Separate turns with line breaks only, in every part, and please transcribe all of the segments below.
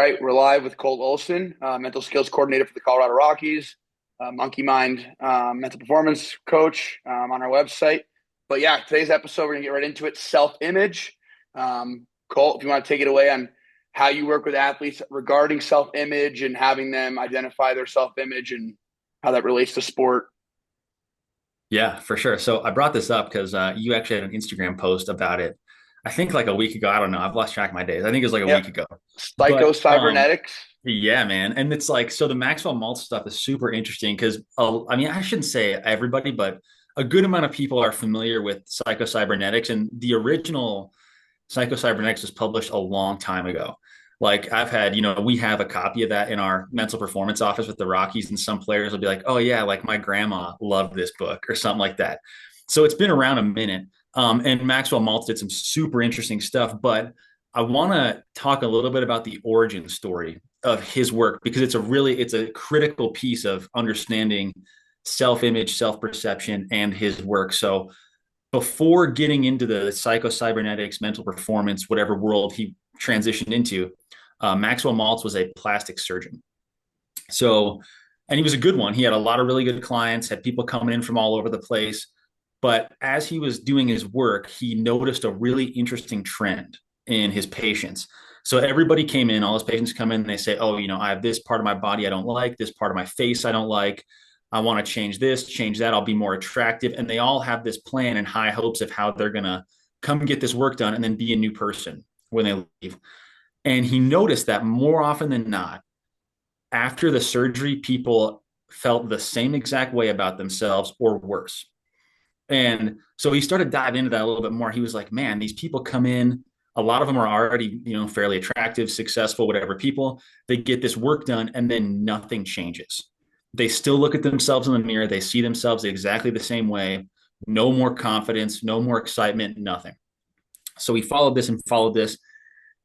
right, we're live with Colt Olson, mental skills coordinator for the Colorado Rockies, Monkey Mind mental performance coach on our website. But yeah, today's episode, we're going to get right into it, self-image. Colt, if you want to take it away on how you work with athletes regarding self-image and having them identify their self-image and how that relates to sport.
Yeah, for sure. So I brought this up because you actually had an Instagram post about it. I think like a week ago. I don't know. I've lost track of my days. I think it was like a
Yep.
week ago.
Psycho
But
cybernetics.
yeah, man. And it's like so the Maxwell Maltz stuff is super interesting because I mean I shouldn't say everybody, but a good amount of people are familiar with psychocybernetics, and the original psychocybernetics was published a long time ago. Like I've had, we have a copy of that in our mental performance office with the Rockies, and some players will be like, "Oh yeah, like my grandma loved this book" or something like that. So it's been around a minute. And Maxwell Maltz did some super interesting stuff, but I want to talk a little bit about the origin story of his work because it's a critical piece of understanding self-image, self-perception, and his work. So before getting into the psycho-cybernetics, mental performance, whatever world he transitioned into, Maxwell Maltz was a plastic surgeon. So, and he was a good one. He had a lot of really good clients, had people coming in from all over the place. But as he was doing his work, he noticed a really interesting trend in his patients. So everybody came in, all his patients come in, and they say, "Oh, I have this part of my body I don't like, this part of my face I don't like. I want to change this, change that. I'll be more attractive." And they all have this plan and high hopes of how they're going to come get this work done and then be a new person when they leave. And he noticed that more often than not, after the surgery, people felt the same exact way about themselves or worse. And so he started diving into that a little bit more. He was like, man, these people come in, a lot of them are already, fairly attractive, successful, whatever people. They get this work done and then nothing changes. They still look at themselves in the mirror. They see themselves exactly the same way. No more confidence, no more excitement, nothing. So he followed this and followed this.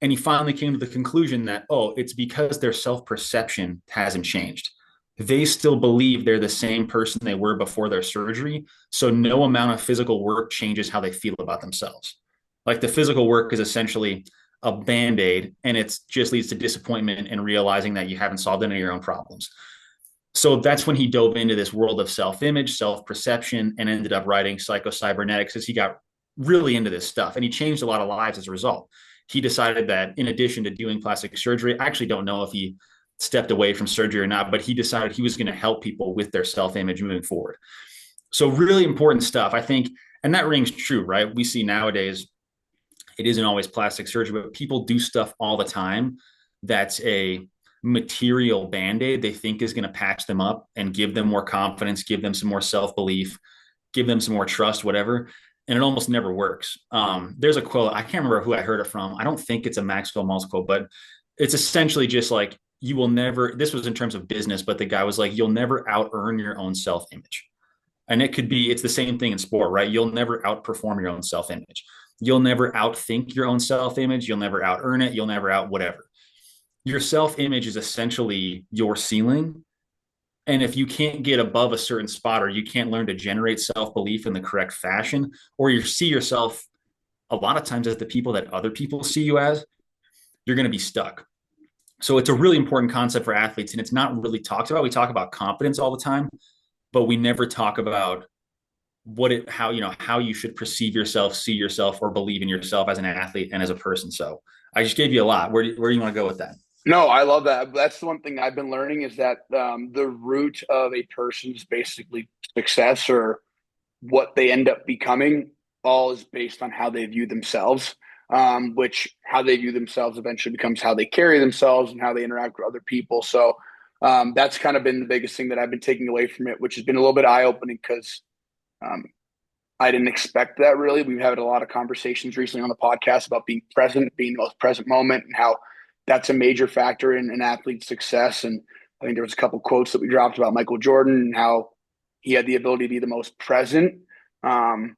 And he finally came to the conclusion that, oh, it's because their self perception hasn't changed. They still believe they're the same person they were before their surgery. So no amount of physical work changes how they feel about themselves. Like the physical work is essentially a band aid, and it just leads to disappointment and realizing that you haven't solved any of your own problems. So that's when he dove into this world of self image, self perception, and ended up writing Psycho-Cybernetics as he got really into this stuff. And he changed a lot of lives as a result. He decided that in addition to doing plastic surgery, I actually don't know if he stepped away from surgery or not, but he decided he was going to help people with their self image moving forward. So, really important stuff, I think. And that rings true, right? We see nowadays it isn't always plastic surgery, but people do stuff all the time that's a material band-aid they think is going to patch them up and give them more confidence, give them some more self-belief, give them some more trust, whatever. And it almost never works. There's a quote, I can't remember who I heard it from. I don't think it's a Maxwell Maltz quote, but it's essentially just like, you will never, this was in terms of business, but the guy was like, you'll never out earn your own self-image. And it could be, it's the same thing in sport, right? You'll never outperform your own self-image. You'll never outthink your own self-image. You'll never out earn it. You'll never out whatever. Your self-image is essentially your ceiling. And if you can't get above a certain spot, or you can't learn to generate self-belief in the correct fashion, or you see yourself a lot of times as the people that other people see you as, you're going to be stuck. So it's a really important concept for athletes, and it's not really talked about. We talk about confidence all the time, but we never talk about how you should perceive yourself, see yourself, or believe in yourself as an athlete and as a person. So I just gave you a lot. Where do you want to go with that?
No, I love that. That's the one thing I've been learning is that the root of a person's basically success or what they end up becoming all is based on how they view themselves, which how they view themselves eventually becomes how they carry themselves and how they interact with other people. So that's kind of been the biggest thing that I've been taking away from it, which has been a little bit eye opening because um, I didn't expect that really. We've had a lot of conversations recently on the podcast about being present, being the most present moment, and how that's a major factor in an athlete's success. And I think there was a couple quotes that we dropped about Michael Jordan and how he had the ability to be the most present. Um,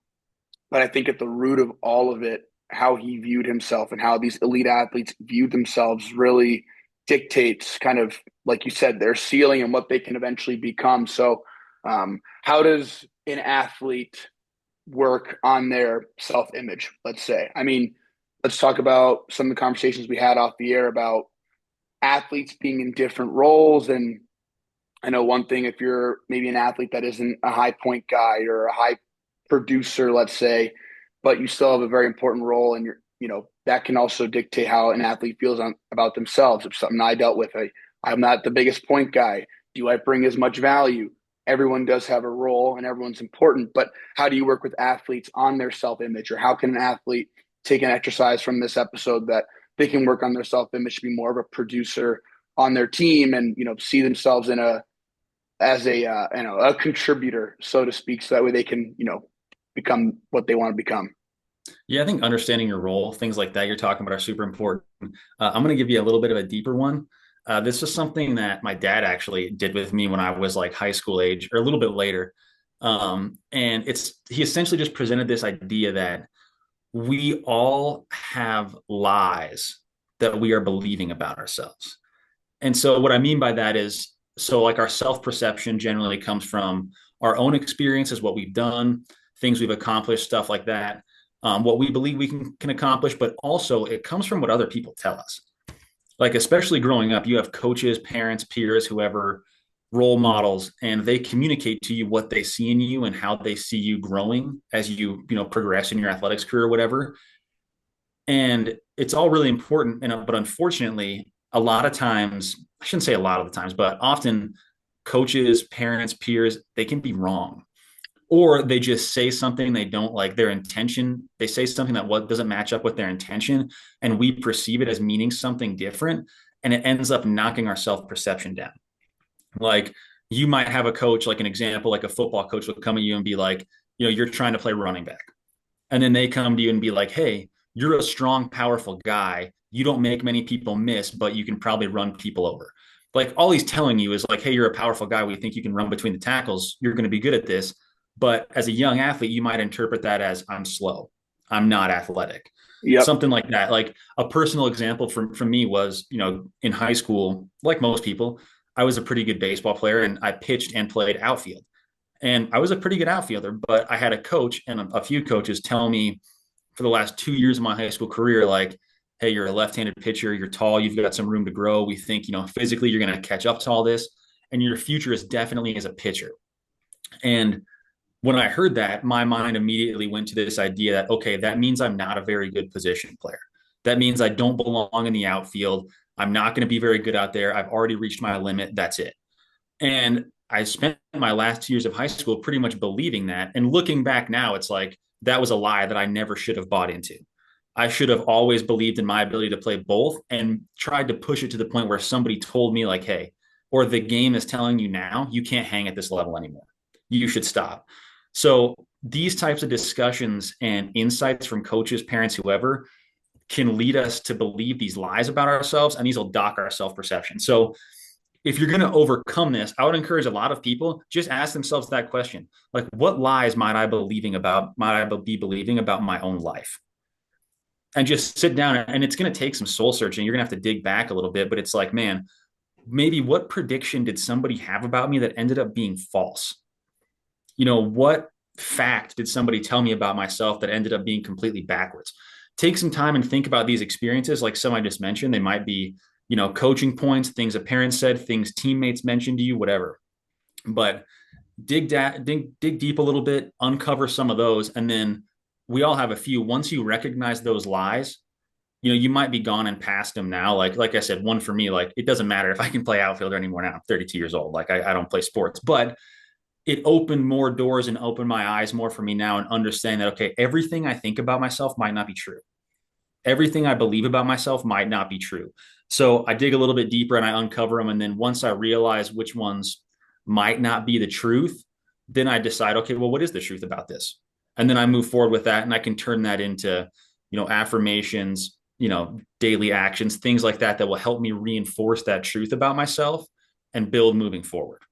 but I think at the root of all of it, how he viewed himself and how these elite athletes viewed themselves really dictates kind of, like you said, their ceiling and what they can eventually become. So how does an athlete work on their self-image, let's say? I mean, let's talk about some of the conversations we had off the air about athletes being in different roles. And I know one thing, if you're maybe an athlete that isn't a high point guy or a high producer, let's say, but you still have a very important role, and that can also dictate how an athlete feels about themselves. It's something I dealt with. I'm not the biggest point guy. Do I bring as much value? Everyone does have a role and everyone's important, but how do you work with athletes on their self image, or how can an athlete take an exercise from this episode that they can work on their self image to be more of a producer on their team, and see themselves in a as a contributor, so to speak, so that way they can become what they want to become.
Yeah, I think understanding your role, things like that you're talking about are super important. I'm going to give you a little bit of a deeper one. This is something that my dad actually did with me when I was like high school age or a little bit later. And he essentially just presented this idea that we all have lies that we are believing about ourselves. And so what I mean by that is, so like our self-perception generally comes from our own experiences, what we've done, things we've accomplished, stuff like that, what we believe we can accomplish, but also it comes from what other people tell us. Like, especially growing up, you have coaches, parents, peers, whoever, role models, and they communicate to you what they see in you and how they see you growing as you progress in your athletics career or whatever. And it's all really important. But unfortunately, a lot of times, I shouldn't say a lot of the times, but often coaches, parents, peers, they can be wrong. Or they just say something they don't like their intention. They say something that what doesn't match up with their intention, and we perceive it as meaning something different. And it ends up knocking our self-perception down. Like, you might have a coach, like an example, like a football coach will come at you and be like, you're trying to play running back. And then they come to you and be like, hey, you're a strong, powerful guy. You don't make many people miss, but you can probably run people over. Like, all he's telling you is like, hey, you're a powerful guy. We think you can run between the tackles. You're going to be good at this. But as a young athlete, you might interpret that as I'm slow. I'm not athletic.
Yep.
Something like that. Like, a personal example from me was, in high school, like most people, I was a pretty good baseball player and I pitched and played outfield. And I was a pretty good outfielder, but I had a coach and a few coaches tell me for the last 2 years of my high school career, like, hey, you're a left-handed pitcher, you're tall, you've got some room to grow. We think, physically you're going to catch up to all this, and your future is definitely as a pitcher. And when I heard that, my mind immediately went to this idea that, okay, that means I'm not a very good position player. That means I don't belong in the outfield. I'm not going to be very good out there. I've already reached my limit. That's it. And I spent my last 2 years of high school pretty much believing that. And looking back now, it's like that was a lie that I never should have bought into. I should have always believed in my ability to play both and tried to push it to the point where somebody told me, like, hey, or the game is telling you now, you can't hang at this level anymore. You should stop. So these types of discussions and insights from coaches, parents, whoever, can lead us to believe these lies about ourselves, and these will dock our self-perception. So if you're going to overcome this, I would encourage a lot of people just ask themselves that question. Like, what lies might I be believing about my own life? And just sit down, and it's going to take some soul searching. You're going to have to dig back a little bit, but it's like, man, maybe what prediction did somebody have about me that ended up being false? What fact did somebody tell me about myself that ended up being completely backwards? Take some time and think about these experiences. Like some I just mentioned, they might be, coaching points, things a parent said, things teammates mentioned to you, whatever. But dig deep a little bit, uncover some of those. And then we all have a few. Once you recognize those lies, you might be gone and past them now. Like I said, one for me, like, it doesn't matter if I can play outfielder anymore now. I'm 32 years old. Like, I don't play sports, but it opened more doors and opened my eyes more for me now, and understand that, okay, everything I think about myself might not be true. Everything I believe about myself might not be true. So I dig a little bit deeper and I uncover them. And then once I realize which ones might not be the truth, then I decide, okay, well, what is the truth about this? And then I move forward with that, and I can turn that into, affirmations, daily actions, things like that, that will help me reinforce that truth about myself and build moving forward.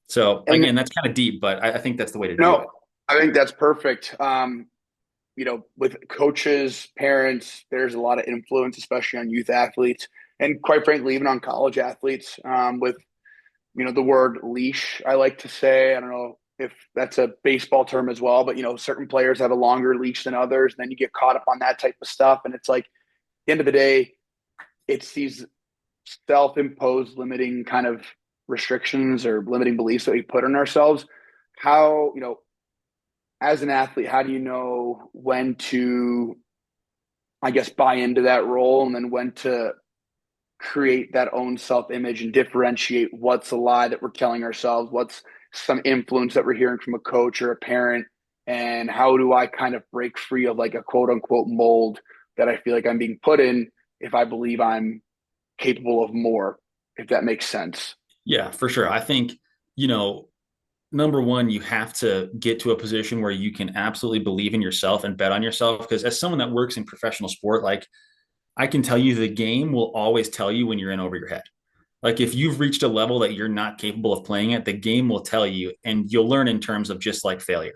So
And
again, that's kind of deep, but I think that's the way to do it.
no, I think that's perfect. With coaches, parents, there's a lot of influence, especially on youth athletes, and quite frankly, even on college athletes. With the word leash, I like to say. I don't know if that's a baseball term as well, but certain players have a longer leash than others. And then you get caught up on that type of stuff, and it's like, at the end of the day, it's these self-imposed limiting kind of restrictions or limiting beliefs that we put on ourselves, how, as an athlete, how do you know when to, I guess, buy into that role and then when to create that own self-image and differentiate what's a lie that we're telling ourselves, what's some influence that we're hearing from a coach or a parent, and how do I kind of break free of like a quote unquote mold that I feel like I'm being put in if I believe I'm capable of more, if that makes sense.
Yeah, for sure. I think, you know, number one, you have to get to a position where you can absolutely believe in yourself and bet on yourself. Because as someone that works in professional sport, like I can tell you the game will always tell you when you're in over your head. Like if you've reached a level that you're not capable of playing at, the game will tell you, and you'll learn in terms of just like failure.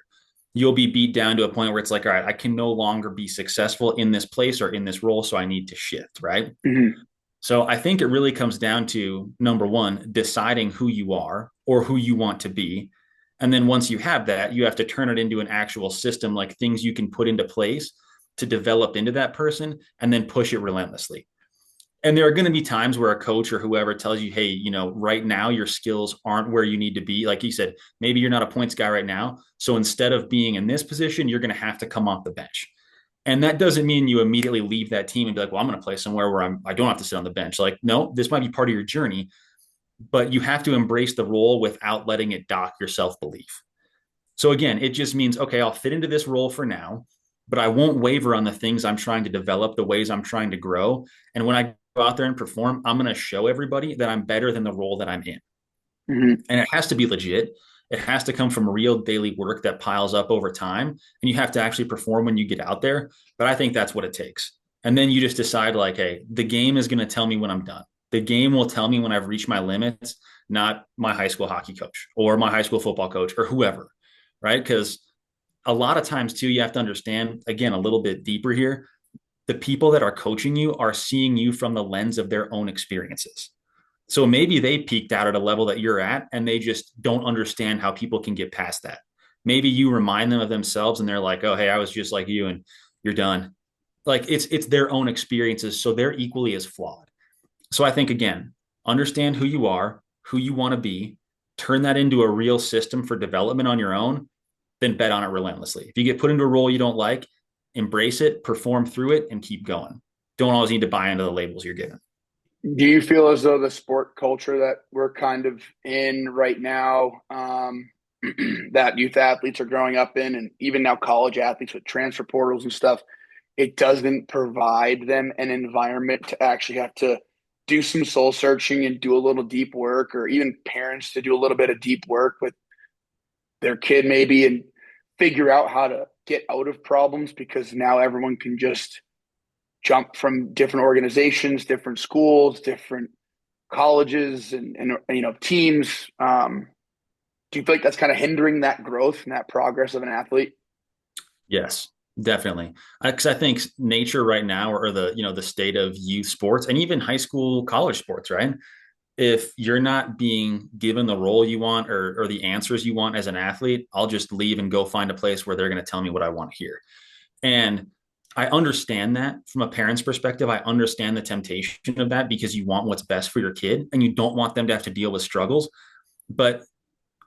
You'll be beat down to a point where it's like, all right, I can no longer be successful in this place or in this role, so I need to shift, right?
Mm-hmm.
So I think it really comes down to number one, deciding who you are or who you want to be. And then once you have that, you have to turn it into an actual system, like things you can put into place to develop into that person and then push it relentlessly. And there are going to be times where a coach or whoever tells you, hey, right now your skills aren't where you need to be. Like you said, maybe you're not a points guy right now. So instead of being in this position, you're going to have to come off the bench. And that doesn't mean you immediately leave that team and be like, well, I'm going to play somewhere where I don't have to sit on the bench. Like, no, this might be part of your journey, but you have to embrace the role without letting it dock your self belief. So again, it just means, okay, I'll fit into this role for now, but I won't waver on the things I'm trying to develop, the ways I'm trying to grow. And when I go out there and perform, I'm going to show everybody that I'm better than the role that I'm in.
Mm-hmm.
And it has to be legit. It has to come from real daily work that piles up over time. And you have to actually perform when you get out there. But I think that's what it takes. And then you just decide, like, hey, the game is going to tell me when I'm done. The game will tell me when I've reached my limits, not my high school hockey coach or my high school football coach or whoever, right? Because a lot of times, too, you have to understand, again, a little bit deeper here. The people that are coaching you are seeing you from the lens of their own experiences. So maybe they peaked out at a level that you're at and they just don't understand how people can get past that. Maybe you remind them of themselves and they're like, oh, hey, I was just like you and you're done. Like it's their own experiences. So they're equally as flawed. So I think, again, understand who you are, who you want to be, turn that into a real system for development on your own, then bet on it relentlessly. If you get put into a role you don't like, embrace it, perform through it, and keep going. Don't always need to buy into the labels you're given.
Do you feel as though the sport culture that we're kind of in right now, that youth athletes are growing up in, and even now college athletes with transfer portals and stuff, it doesn't provide them an environment to actually have to do some soul searching and do a little deep work, or even parents to do a little bit of deep work with their kid maybe and figure out how to get out of problems because now everyone can just jump from different organizations, different schools, different colleges, and teams. Do you feel like that's kind of hindering that growth and that progress of an athlete?
Yes, definitely. Because I think nature right now, or the state of youth sports and even high school, college sports, right? If you're not being given the role you want or the answers you want as an athlete, I'll just leave and go find a place where they're going to tell me what I want to hear. And I understand that from a parent's perspective. I understand the temptation of that because you want what's best for your kid and you don't want them to have to deal with struggles. But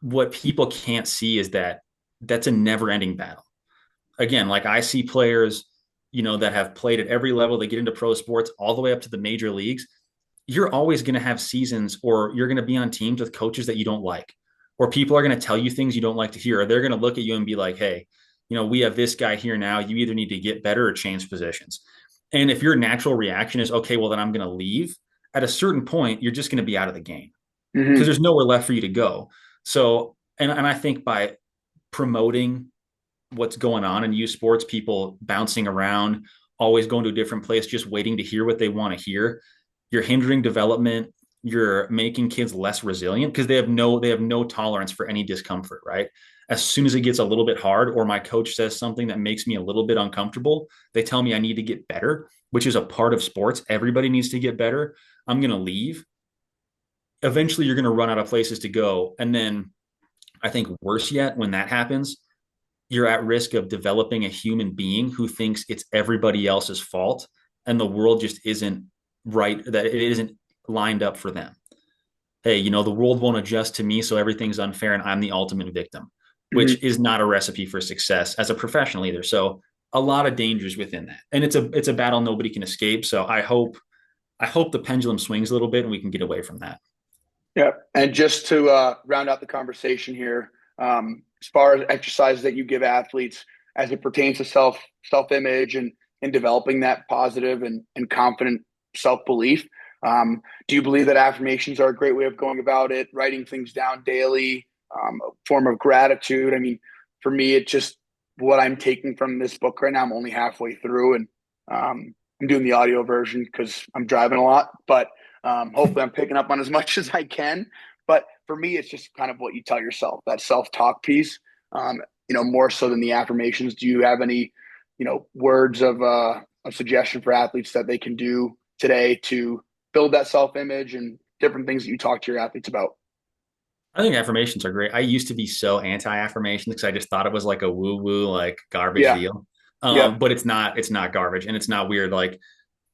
what people can't see is that that's a never ending battle. Again, like I see players, that have played at every level. They get into pro sports all the way up to the major leagues. You're always going to have seasons or you're going to be on teams with coaches that you don't like, or people are going to tell you things you don't like to hear, or they're going to look at you and be like, hey, we have this guy here now. You either need to get better or change positions. And if your natural reaction is, okay, well, then I'm going to leave, at a certain point, you're just going to be out of the game because
Mm-hmm.
there's nowhere left for you to go. So, and I think by promoting what's going on in youth sports, people bouncing around, always going to a different place, just waiting to hear what they want to hear, you're hindering development. You're making kids less resilient because they have no tolerance for any discomfort, right? As soon as it gets a little bit hard or my coach says something that makes me a little bit uncomfortable, they tell me I need to get better, which is a part of sports. Everybody needs to get better. I'm going to leave. Eventually you're going to run out of places to go. And then I think worse yet, when that happens, you're at risk of developing a human being who thinks it's everybody else's fault and the world just isn't right, that it isn't lined up for them. Hey, the world won't adjust to me, so everything's unfair and I'm the ultimate victim, which
Hmm.
is not a recipe for success as a professional either. So a lot of dangers within that. And it's a battle nobody can escape. So I hope the pendulum swings a little bit and we can get away from that.
Yeah. And just to round out the conversation here, as far as exercises that you give athletes as it pertains to self image and developing that positive and confident self belief, do you believe that affirmations are a great way of going about it? Writing things down daily, a form of gratitude. I mean, for me, it's just what I'm taking from this book right now. I'm only halfway through, and I'm doing the audio version because I'm driving a lot, but hopefully, I'm picking up on as much as I can. But for me, it's just kind of what you tell yourself, that self talk piece, more so than the affirmations. Do you have any, words of a suggestion for athletes that they can do today to build that self image and different things that you talk to your athletes about?
I think affirmations are great. I used to be so anti-affirmations because I just thought it was like a woo-woo, like garbage
Yeah.
deal.
Yep.
But it's not garbage and it's not weird. Like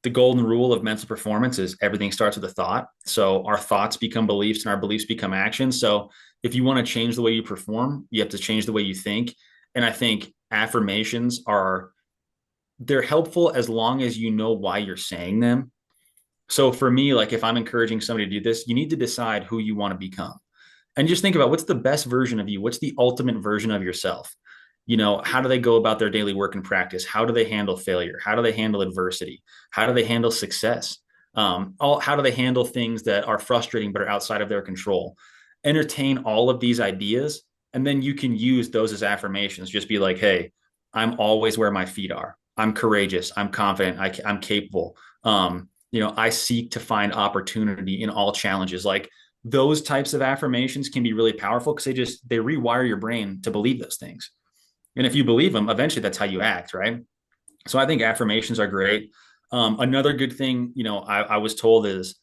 the golden rule of mental performance is everything starts with a thought. So our thoughts become beliefs and our beliefs become actions. So if you want to change the way you perform, you have to change the way you think. And I think affirmations they're helpful as long as you know why you're saying them. So for me, like if I'm encouraging somebody to do this, you need to decide who you want to become and just think about what's the best version of you, what's the ultimate version of yourself. How do they go about their daily work and practice? How do they handle failure? How do they handle adversity? How do they handle success? How do they handle things that are frustrating but are outside of their control? Entertain all of these ideas, and then you can use those as affirmations. Just be like, hey, I'm always where my feet are. I'm courageous. I'm confident. I'm capable. I seek to find opportunity in all challenges. Like those types of affirmations can be really powerful because they rewire your brain to believe those things. And if you believe them, eventually that's how you act, right? So I think affirmations are great. Another good thing, I was told is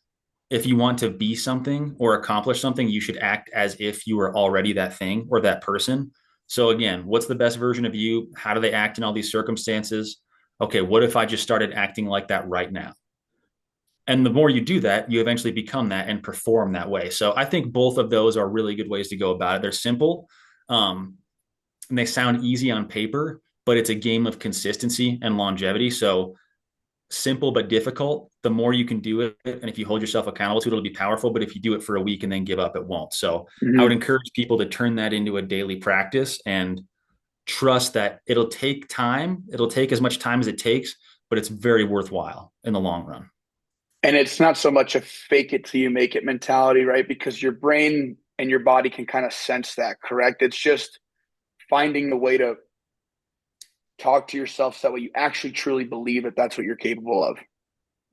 if you want to be something or accomplish something, you should act as if you were already that thing or that person. So again, what's the best version of you? How do they act in all these circumstances? Okay, what if I just started acting like that right now? And the more you do that, you eventually become that and perform that way. So I think both of those are really good ways to go about it. They're simple, and they sound easy on paper, but it's a game of consistency and longevity. So simple but difficult. The more you can do it, and if you hold yourself accountable to it, it'll be powerful. But if you do it for a week and then give up, it won't. So I would
Hmm.
encourage people to turn that into a daily practice and trust that it'll take time. It'll take as much time as it takes, but it's very worthwhile in the long run.
And it's not so much a fake it till you make it mentality, right? Because your brain and your body can kind of sense that, correct? It's just finding the way to talk to yourself so that way you actually truly believe that that's what you're capable of.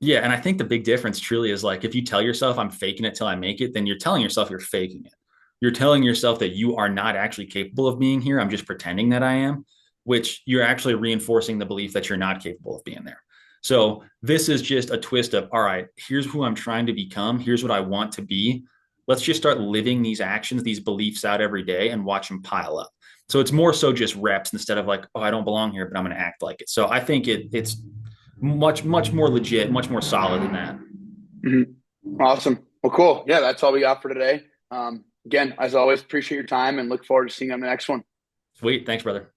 Yeah, and I think the big difference truly is like if you tell yourself I'm faking it till I make it, then you're telling yourself you're faking it. You're telling yourself that you are not actually capable of being here. I'm just pretending that I am, which you're actually reinforcing the belief that you're not capable of being there. So this is just a twist of, all right, here's who I'm trying to become. Here's what I want to be. Let's just start living these actions, these beliefs out every day and watch them pile up. So it's more so just reps instead of like, oh, I don't belong here, but I'm going to act like it. So I think it's much more legit, much more solid than that.
Mm-hmm. Awesome. Well, cool. Yeah, that's all we got for today. Again, as always, appreciate your time and look forward to seeing you on the next one.
Sweet. Thanks, brother.